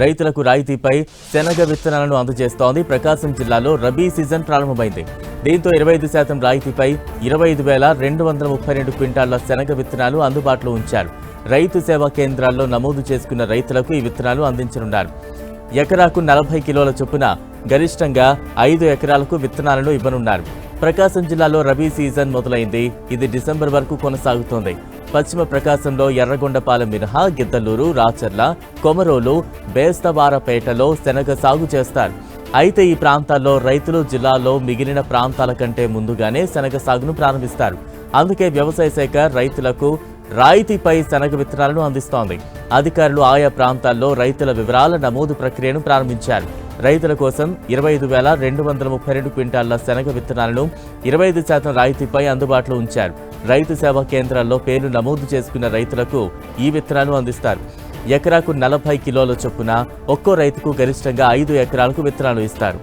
రైతులకు రాయితీపై శనగ విత్తనాలను అందజేస్తోంది. ప్రకాశం జిల్లాలో రబీ సీజన్ ప్రారంభమైంది. దీంతో 25% రాయితీపై 25,232 క్వింటాళ్ల శనగ విత్తనాలు అందుబాటులో ఉంచారు. రైతు సేవా కేంద్రాల్లో నమోదు చేసుకున్న రైతులకు ఈ విత్తనాలు అందించనున్నారు. ఎకరాకు 40 కిలోల చొప్పున గరిష్టంగా 5 ఎకరాలకు విత్తనాలను ఇవ్వనున్నారు. ప్రకాశం జిల్లాలో రబీ సీజన్ మొదలైంది. ఇది డిసెంబర్ వరకు కొనసాగుతోంది. పశ్చిమ ప్రకాశంలో ఎర్రగొండపాలెం మినహా గిద్దలూరు, రాచర్ల, కొమరోలు, బేస్తవారపేటలో శనగ సాగు చేస్తారు. అయితే ఈ ప్రాంతాల్లో రైతులు జిల్లాలో మిగిలిన ప్రాంతాల కంటే ముందుగానే శనగ సాగును ప్రారంభిస్తారు. అందుకే వ్యవసాయ శాఖ రైతులకు రాయితీపై శనగ విత్తనాలను అందిస్తోంది. అధికారులు ఆయా ప్రాంతాల్లో రైతుల వివరాల నమోదు ప్రక్రియను ప్రారంభించారు. రైతుల కోసం 25,232 క్వింటాళ్ల శనగ విత్తనాలను 25% రాయితీపై అందుబాటులో ఉంచారు. రైతు సేవా కేంద్రాల్లో పేర్లు నమోదు చేసుకున్న రైతులకు ఈ విత్తనాలు అందిస్తారు. ఎకరాకు 40 కిలోల చొప్పున ఒక్కో రైతుకు గరిష్టంగా 5 ఎకరాలకు విత్తనాలు ఇస్తారు.